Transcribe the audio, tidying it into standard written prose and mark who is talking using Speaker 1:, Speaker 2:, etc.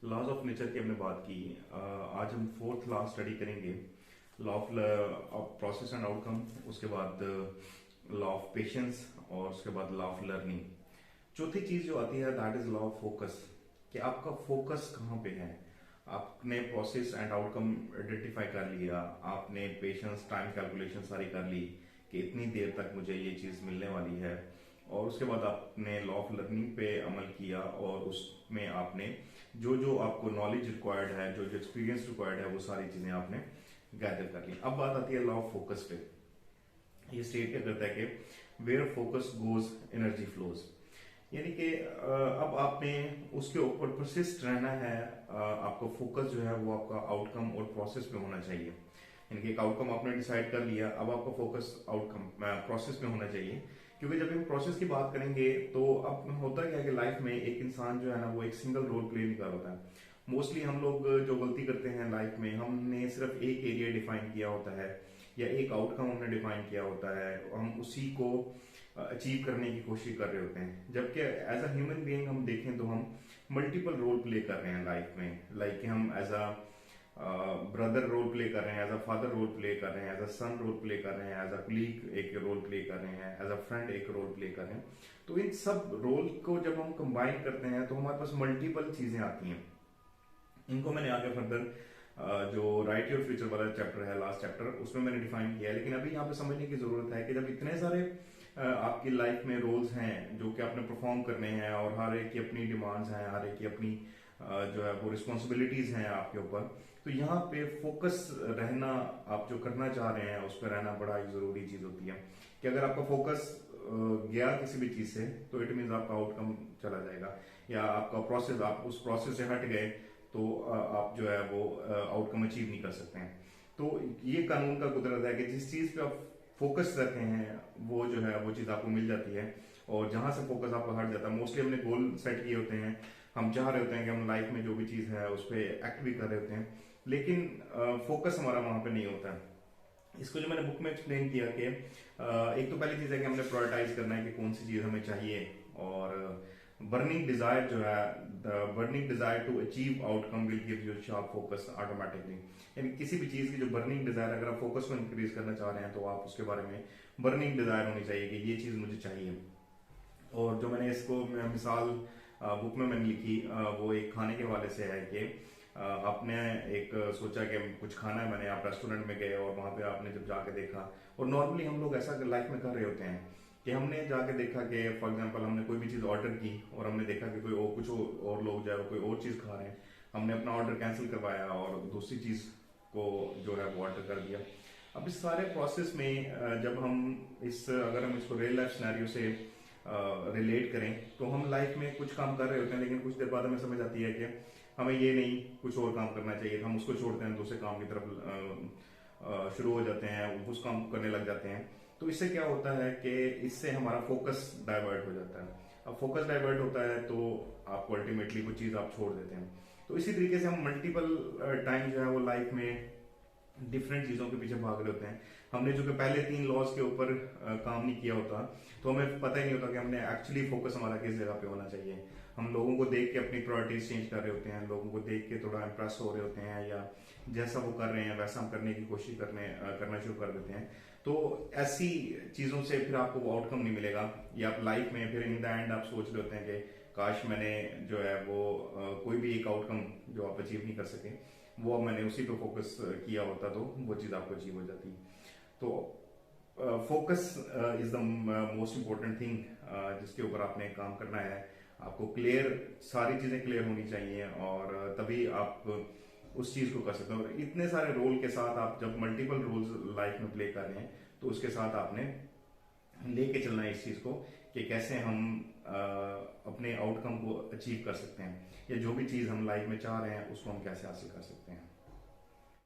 Speaker 1: Laws of nature की हमने बात की। आज हम फोर्थ लॉ स्टडी करेंगे। Law of process and outcome, उसके बाद लॉ ऑफ पेशेंस और उसके बाद लॉ ऑफ लर्निंग। चौथी चीज जो आती है that is law of focus, कि आपका फोकस कहाँ पे है। आपने प्रोसेस एंड आउटकम आइडेंटिफाई कर लिया, आपने पेशेंस टाइम कैलकुलेशन सारी कर ली कि इतनी देर तक मुझे ये चीज मिलने वाली है, और उसके बाद आपने लॉ ऑफ लर्निंग पे अमल किया और उसमें आपने जो जो आपको नॉलेज रिक्वायर्ड है, जो जो एक्सपीरियंस रिक्वायर्ड है, वो सारी चीजें आपने गैदर कर ली। अब बात आती है लॉ ऑफ फोकस पे। ये स्टेट क्या करता है कि where focus goes energy flows, यानी कि अब आपने उसके ऊपर परसिस्ट रहना है। आपका फोकस जो है वो आपका आउटकम और प्रोसेस पे होना चाहिए। यानी कि एक आउटकम आपने डिसाइड कर लिया, अब आपका फोकस आउटकम प्रोसेस पे होना चाहिए। क्योंकि जब हम प्रोसेस की बात करेंगे तो अब होता क्या है कि लाइफ में एक इंसान जो है ना वो एक सिंगल रोल प्ले नहीं कर होता है। मोस्टली हम लोग जो गलती करते हैं लाइफ में, हमने सिर्फ एक एरिया डिफाइन किया होता है या एक आउटकम हमने डिफाइन किया होता है, हम उसी को अचीव करने की कोशिश कर रहे होते हैं। जबकि एज अ ह्यूमन बीइंग हम देखें तो हम मल्टीपल रोल प्ले कर रहे हैं लाइफ में। लाइक कि हम as a brother role play कर रहे हैं, as a father role play कर रहे हैं, as a son role play कर रहे हैं, एज अ कलीग एक रोल प्ले कर रहे हैं, एज अ फ्रेंड एक रोल प्ले कर रहे हैं। तो इन सब रोल को जब हम कंबाइन करते हैं तो हमारे पास मल्टीपल चीजें आती हैं। इनको मैंने आगे फर्दर जो राइट योर फ्यूचर वाला चैप्टर है, लास्ट चैप्टर, उसमें मैंने डिफाइन किया है। लेकिन अभी यहाँ पे समझने की जरूरत है कि जब इतने सारे आपकी लाइफ में रोल्स हैं जो कि आपने परफॉर्म करने हैं और हर एक की अपनी डिमांड्स हैं, हर एक की अपनी जो है वो रिस्पॉन्सिबिलिटीज हैं आपके ऊपर, तो यहाँ पे फोकस रहना, आप जो करना चाह रहे हैं उस पर रहना बड़ा ही जरूरी चीज होती है। कि अगर आपका फोकस गया किसी भी चीज से तो इट मीन आपका आउटकम चला जाएगा, या आपका प्रोसेस, आप उस प्रोसेस से हट गए तो आप जो है वो आउटकम अचीव नहीं कर सकते हैं। तो ये कानून का कुदरत है कि जिस चीज पे आप फोकस रखते हैं वो जो है वो चीज आपको मिल जाती है, और जहां से फोकस आपका हट जाता है, मोस्टली हमने गोल सेट किए होते हैं, हम चाह रहे होते हैं कि हम लाइफ में जो भी चीज है उस पर एक्ट भी कर रहे होते हैं, लेकिन फोकस हमारा वहां पे नहीं होता है। इसको जो मैंने बुक में एक्सप्लेन किया कि एक तो पहली चीज है कि हमने प्रायोरिटाइज करना है कि कौन सी चीज हमें चाहिए, और बर्निंग डिजायर जो है, the burning desire to achieve outcome will give you sharp focus automatically. यानी किसी भी चीज की जो बर्निंग डिजायर, अगर आप फोकस को इंक्रीज करना चाह रहे हैं तो आप उसके बारे में बर्निंग डिजायर होनी चाहिए कि ये चीज मुझे चाहिए। और जो मैंने इसको मिसाल बुक में मैंने लिखी वो एक खाने के हवाले से है कि आपने एक सोचा कि कुछ खाना है, मैंने आप रेस्टोरेंट में गए और वहां पे आपने जब जाके देखा, और नॉर्मली हम लोग ऐसा लाइफ में कर रहे होते हैं कि हमने जाके देखा कि फॉर एग्जांपल हमने कोई भी चीज ऑर्डर की और हमने देखा कि कोई और कुछ और लोग जो है कोई और चीज खा रहे हैं, हमने अपना ऑर्डर कैंसिल करवाया और दूसरी चीज को जो है वो ऑर्डर कर दिया। अब इस सारे प्रोसेस में जब हम अगर हम इसको रियल लाइफ सिनेरियो से रिलेट करें तो हम लाइफ में कुछ काम कर रहे होते हैं, लेकिन कुछ देर बाद हमें समझ आती है कि हमें ये नहीं, कुछ और काम करना चाहिए। हम उसको छोड़ते हैं, दूसरे काम की तरफ शुरू हो जाते हैं, उस काम को करने लग जाते हैं। तो इससे क्या होता है कि इससे हमारा फोकस डाइवर्ट हो जाता है। अब फोकस डाइवर्ट होता है तो आपको अल्टीमेटली वो चीज आप छोड़ देते हैं। तो इसी तरीके से हम मल्टीपल टाइम जो है वो लाइफ में डिफरेंट चीजों के पीछे भाग रहे होते हैं। हमने जो कि पहले 3 लॉज के ऊपर काम नहीं किया होता, तो हमें पता ही नहीं होता कि हमने एक्चुअली फोकस हमारा किस जगह पे होना चाहिए। हम लोगों को देख के अपनी प्रायोरिटीज चेंज कर रहे होते हैं, लोगों को देख के थोड़ा इंप्रेस हो रहे होते हैं, या जैसा वो कर रहे हैं वैसा हम करने की कोशिश करना शुरू कर देते हैं। तो ऐसी चीजों से फिर आपको वो आउटकम नहीं मिलेगा, या आप लाइफ में फिर इन द एंड आप सोच रहे होते हैं कि काश मैंने जो है वो कोई भी एक आउटकम जो आप अचीव नहीं कर सके, वो मैंने उसी पे फोकस किया होता तो वो चीज आपको अचीव हो जाती। तो focus is the most important thing जिसके ऊपर आपने काम करना है। आपको क्लियर, सारी चीजें क्लियर होनी चाहिए, और तभी आप उस चीज को कर सकते हो। और इतने सारे रोल के साथ आप जब मल्टीपल रोल्स लाइफ में प्ले कर रहे हैं तो उसके साथ आपने लेके चलना है इस चीज को कि कैसे हम अपने आउटकम को अचीव कर सकते हैं, या जो भी चीज हम लाइफ में चाह रहे हैं उसको हम कैसे हासिल कर सकते हैं।